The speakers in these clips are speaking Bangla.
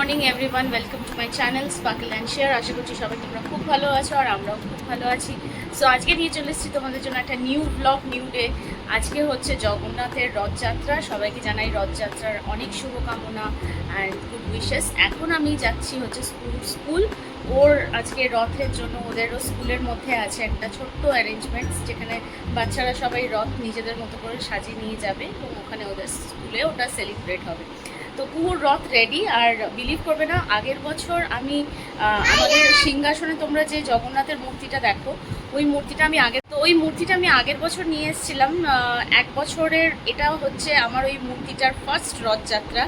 Morning everyone, welcome to my channel sparkle and share. আশা করছি সবাই তোমরা খুব ভালো আছো আর আমরাও খুব ভালো আছি। সো আজকে নিয়ে চলে এসেছি তোমাদের জন্য একটা নিউ ব্লগ, নিউ ডে। আজকে হচ্ছে জগন্নাথের রথযাত্রা। সবাইকে জানাই রথযাত্রার অনেক শুভকামনা অ্যান্ড গুড উইশেস। এখন আমি যাচ্ছি হচ্ছে স্কুল। ওর আজকে রথের জন্য ওদেরও স্কুলের মধ্যে আছে একটা ছোট্ট অ্যারেঞ্জমেন্টস, যেখানে বাচ্চারা সবাই রথ নিজেদের মতো করে সাজিয়ে নিয়ে যাবে এবং ওখানে ওদের স্কুলে ওটা সেলিব্রেট হবে। তো কুহুর রথ রেডি। আর বিলিভ করবে না, আগের বছর আমি আমাদের সিংহাসনে তোমরা যে জগন্নাথের মূর্তিটা দেখো, ওই মূর্তিটা আমি আগের বছর নিয়ে এসেছিলাম। এক বছরের এটা হচ্ছে আমার ওই মূর্তিটার ফার্স্ট রথযাত্রা।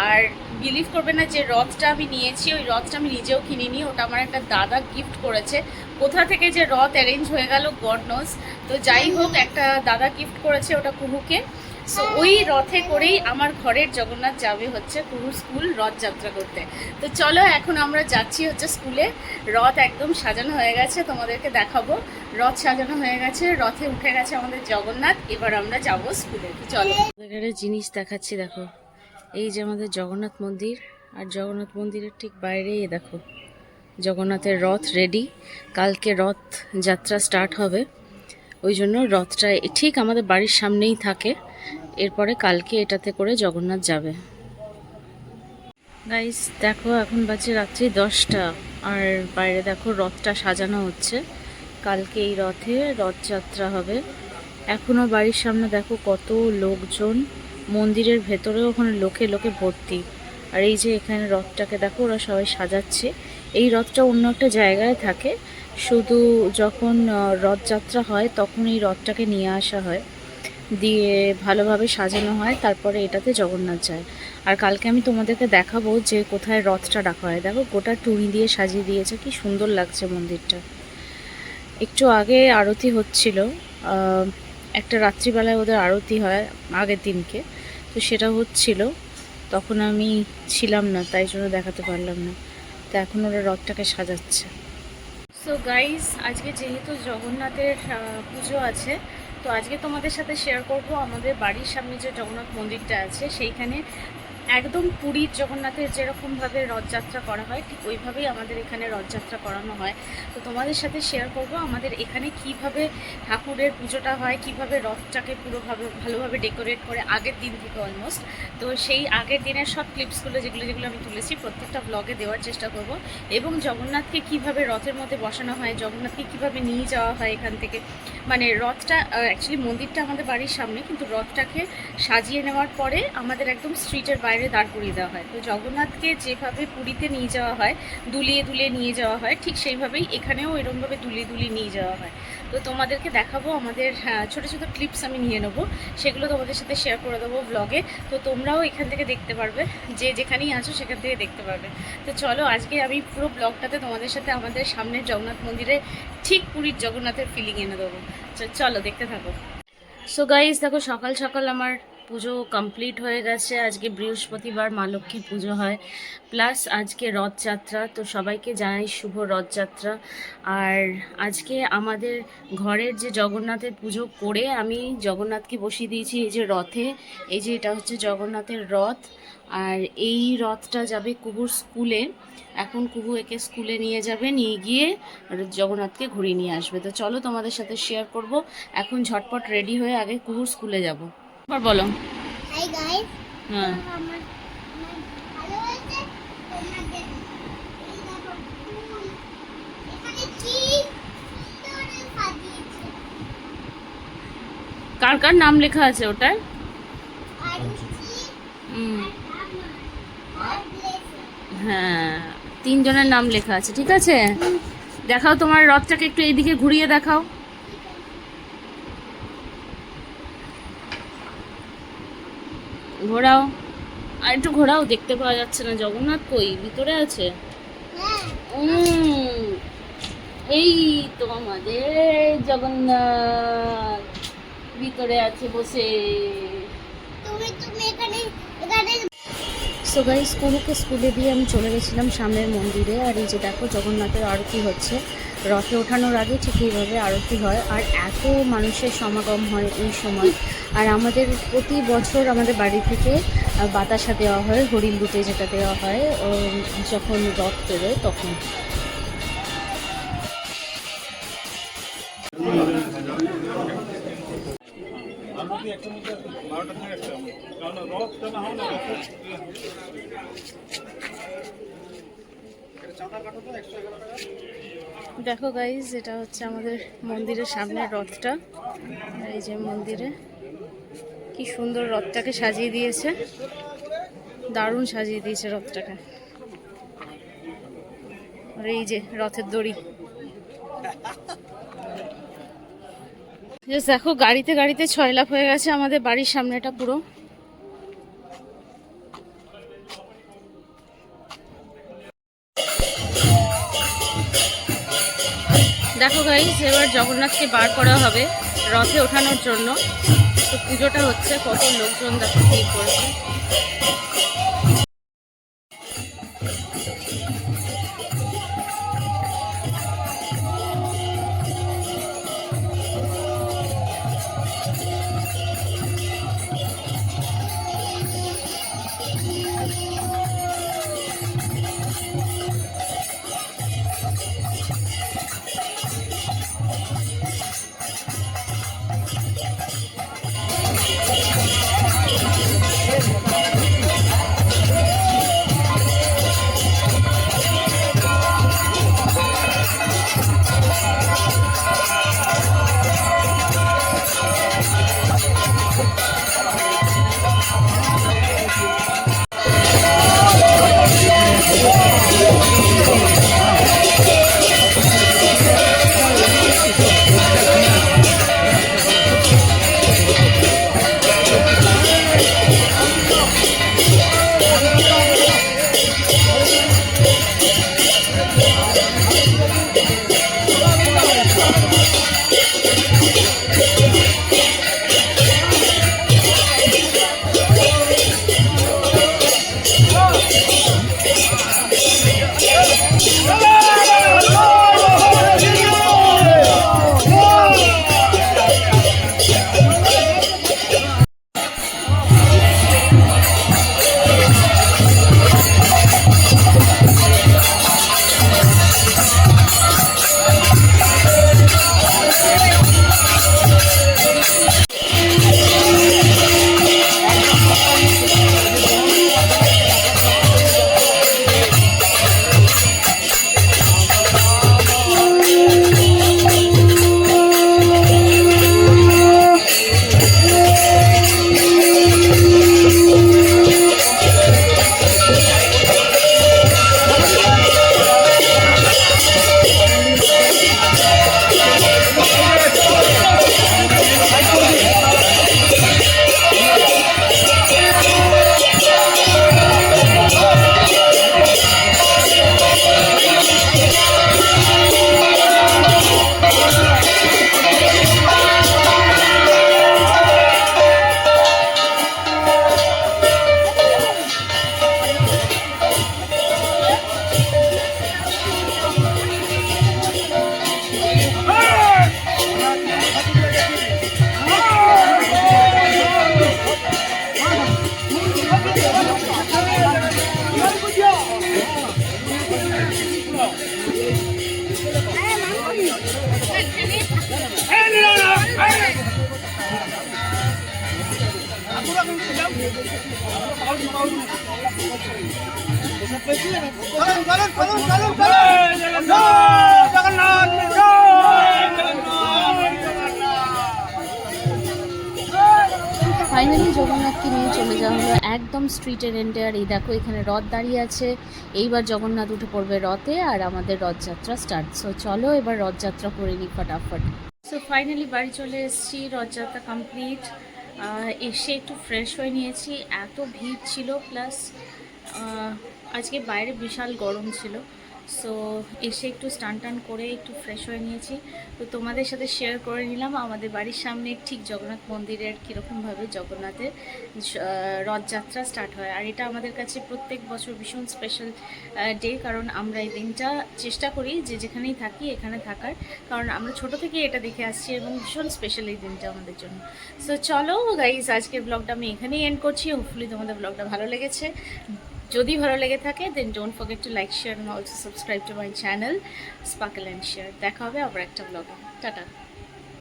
আর বিলিভ করবে না যে রথটা আমি নিয়েছি, ওই রথটা আমি নিজেও কিনিনি, ওটা আমার একটা দাদা গিফট করেছে। কোথা থেকে যে রথ অ্যারেঞ্জ হয়ে গেল গড নোজ। তো যাই হোক, একটা দাদা গিফট করেছে ওটা কুহুকে। সো ওই রথে করেই আমার ঘরের জগন্নাথ যাবে হচ্ছে কুহুর স্কুল রথযাত্রা করতে। তো চলো এখন আমরা যাচ্ছি হচ্ছে স্কুলে। রথ একদম সাজানো হয়ে গেছে, তোমাদেরকে দেখাবো। রথ সাজানো হয়ে গেছে, রথে উঠে গেছে আমাদের জগন্নাথ। এবার আমরা যাব স্কুলে। তো চলো, এখানে জিনিস দেখাচ্ছি, দেখো। এই যে আমাদের জগন্নাথ মন্দির, আর জগন্নাথ মন্দিরের ঠিক বাইরেই দেখো জগন্নাথের রথ রেডি। কালকে রথ যাত্রা স্টার্ট হবে, ওই জন্য রথটা ঠিক আমাদের বাড়ির সামনেই থাকে। এরপরে কালকে এটাতে করে জগন্নাথ যাবে। গাইস দেখো, এখন বাজে রাত্রি 10টা, আর বাইরে দেখো রথটা সাজানো হচ্ছে। কালকে এই রথে রথযাত্রা হবে। এখনও বাড়ির সামনে দেখো কত লোকজন, মন্দিরের ভেতরেও ওখানে লোকে লোকে ভর্তি। আর এই যে এখানে রথটাকে দেখো ওরা সবাই সাজাচ্ছে। এই রথটা অন্য একটা জায়গায় থাকে, শুধু যখন রথযাত্রা হয় তখন এই রথটাকে নিয়ে আসা হয়, দিয়ে ভালোভাবে সাজানো হয়, তারপরে এটাতে জগন্নাথ যায়। আর কালকে আমি তোমাদেরকে দেখাবো যে কোথায় রথটা রাখা হয়। দেখো গোটা টুনি দিয়ে সাজিয়ে দিয়েছে, কি সুন্দর লাগছে মন্দিরটা। একটু আগে আরতি হচ্ছিল, একটা রাত্রিবেলায় ওদের আরতি হয় আগের দিনকে, তো সেটা হচ্ছিল, তখন আমি ছিলাম না, তাই জন্য দেখাতে পারলাম না। তো এখন ওরা রথটাকে সাজাচ্ছে। সো গাইস, আজকে যেহেতু জগন্নাথের পুজো আছে, তো আজকে তোমাদের সাথে শেয়ার করব আমাদের বাড়ির সামনে যে জগন্নাথ মন্দিরটা আছে সেইখানে একদম পুরীর জগন্নাথের যেরকমভাবে রথযাত্রা করা হয় ঠিক ওইভাবেই আমাদের এখানে রথযাত্রা করানো হয়। তো তোমাদের সাথে শেয়ার করব আমাদের এখানে কিভাবে ঠাকুরের পুজোটা হয়, কিভাবে রথটাকে পুরোভাবে ভালোভাবে ডেকোরেট করে আগের দিন থেকে অলমোস্ট। তো সেই আগের দিনের সব ক্লিপসগুলো যেগুলো আমি তুলেছি প্রত্যেকটা ব্লগে দেওয়ার চেষ্টা করব। এবং জগন্নাথকে কিভাবে রথের মধ্যে বসানো হয়, জগন্নাথকে কিভাবে নিয়ে যাওয়া হয় এখান থেকে, মানে রথটা অ্যাকচুয়ালি মন্দিরটা আমাদের বাড়ির সামনে, কিন্তু রথটাকে সাজিয়ে নেওয়ার পরে আমাদের একদম স্ট্রিটের বাইরে দাঁড় করিয়ে দেওয়া হয়। তো জগন্নাথকে যেভাবে পুরীতে নিয়ে যাওয়া হয়, দুলিয়ে দুলিয়ে নিয়ে যাওয়া হয়, ঠিক সেইভাবেই এখানেও এরকমভাবে দুলিয়ে দুলিয়ে নিয়ে যাওয়া হয়। তো তোমাদেরকে দেখাবো, আমাদের ছোটো ছোটো ক্লিপস আমি নিয়ে নেবো, সেগুলো তোমাদের সাথে শেয়ার করে দেবো ব্লগে। তো তোমরাও এখান থেকে দেখতে পারবে, যে যেখানেই আছো সেখান থেকে দেখতে পারবে। তো চলো, আজকে আমি পুরো ব্লগটাতে তোমাদের সাথে আমাদের সামনের জগন্নাথ মন্দিরে ঠিক পুরীর জগন্নাথের ফিলিং এনে দেবো। চলো দেখতে থাকো। সো গাইস দেখো, সকাল সকাল আমার পুজো কমপ্লিট হয়ে গেছে। আজকে বৃহস্পতিবার, মা লক্ষ্মীর পুজো হয়, প্লাস আজকে রথযাত্রা। তো সবাইকে জানাই শুভ রথযাত্রা। আর আজকে আমাদের ঘরের যে জগন্নাথের পুজো করে আমি জগন্নাথকে বসিয়ে দিয়েছি এই যে রথে। এই যে এটা হচ্ছে জগন্নাথের রথ, আর এই রথটা যাবে কুহুর স্কুলে। এখন কুহু একে স্কুলে নিয়ে যাবে, নিয়ে গিয়ে জগন্নাথকে ঘুরিয়ে নিয়ে আসবে। তো চলো তোমাদের সাথে শেয়ার করব। এখন ঝটপট রেডি হয়ে আগে কুহুর স্কুলে যাব। আবার বলো। Hi guys. হ্যাঁ, আমার ভালো হয়েছে। তোমাদের এই দেখো ফুল, এখানে কি সুন্দর সাজিয়েছে। কার কার নাম লেখা আছে ওটায়? আর কি আর ব্লেসিং। হ্যাঁ, 3 জনের নাম লেখা আছে, ঠিক আছে। দেখাও তোমার রথটাকে, একটু এইদিকে ঘুরিয়ে দেখাও। ঘোরাও, আর একটু ঘোরাও, দেখতে পাওয়া যাচ্ছে না। জগন্নাথ কই, ভিতরে আছে? হ্যাঁ, এই তো আমাদের জগন্নাথ ভিতরে আছে বসে। তুমি তুমি এখানে এখানে সো গাইস, কুহুকে স্কুলে দিয়ে আমি চলে গেছিলাম সামনের মন্দিরে। আর এই যে দেখো জগন্নাথের আরতি হচ্ছে। রথে ওঠানোর আগে ঠিক এইভাবে আরতি হয়, আর এত মানুষের সমাগম হয় এই সময়। আর আমাদের প্রতি বছর আমাদের বাড়ি থেকে বাতাসা দেওয়া হয়, হরিণ দুধে যেটা দেওয়া হয় যখন রথ বেরোয় তখন। দেখো গাইজ, এটা হচ্ছে আমাদের মন্দিরের সামনের রথটা। এই যে মন্দিরে কি সুন্দর রথটাকে সাজিয়ে দিয়েছে, দারুণ সাজিয়ে দিয়েছে রথটাকে। আর এই যে রথের দড়ি, দেখো গাড়িতে গাড়িতে ছয়লাভ হয়ে গেছে আমাদের বাড়ির সামনেটা পুরো। দেখো গাইস, এবার জগন্নাথকে বার করা হবে রথে ওঠানোর জন্য। তো পুজোটা হচ্ছে, কত লোকজন দেখো ভিড় করেছে। ফাইনালি জগন্নাথকে নিয়ে চলে যাওয়া হলো একদম স্ট্রিটের এন্ডে। আর এই দেখো এখানে রথ দাঁড়িয়ে আছে, এইবার জগন্নাথ উঠে পড়বে রথে আর আমাদের রথযাত্রা স্টার্ট। সো চলো এবার রথযাত্রা করে নিই ফটাফট। সো ফাইনালি বাড়ি চলে এসেছি, রথযাত্রা কমপ্লিট। এসে একটু ফ্রেশ হয়ে নিয়েছি, এত ভিড় ছিল, প্লাস আজকে বাইরে বিশাল গরম ছিল। সো এসে একটু স্নান টান করে একটু ফ্রেশ হয়ে নিয়েছি। তো তোমাদের সাথে শেয়ার করে নিলাম আমাদের বাড়ির সামনে ঠিক জগন্নাথ মন্দিরের কীরকমভাবে জগন্নাথের রথযাত্রা স্টার্ট হয়। আর এটা আমাদের কাছে প্রত্যেক বছর ভীষণ স্পেশাল ডে, কারণ আমরা এই দিনটা চেষ্টা করি যে যেখানেই থাকি এখানে থাকার, কারণ আমরা ছোট থেকে এটা দেখে আসছি এবং ভীষণ স্পেশাল এই দিনটা আমাদের জন্য। সো চলো গাইজ, আজকের ব্লগটা আমি এখানেই এন্ড করছি। হোপফুলি তোমাদের ব্লগটা ভালো লেগেছে। যদি ভালো লেগে থাকে then don't forget to like, share and also subscribe to my channel Sparkle and share. দেখা হবে আবার একটা ব্লগে। টাটা।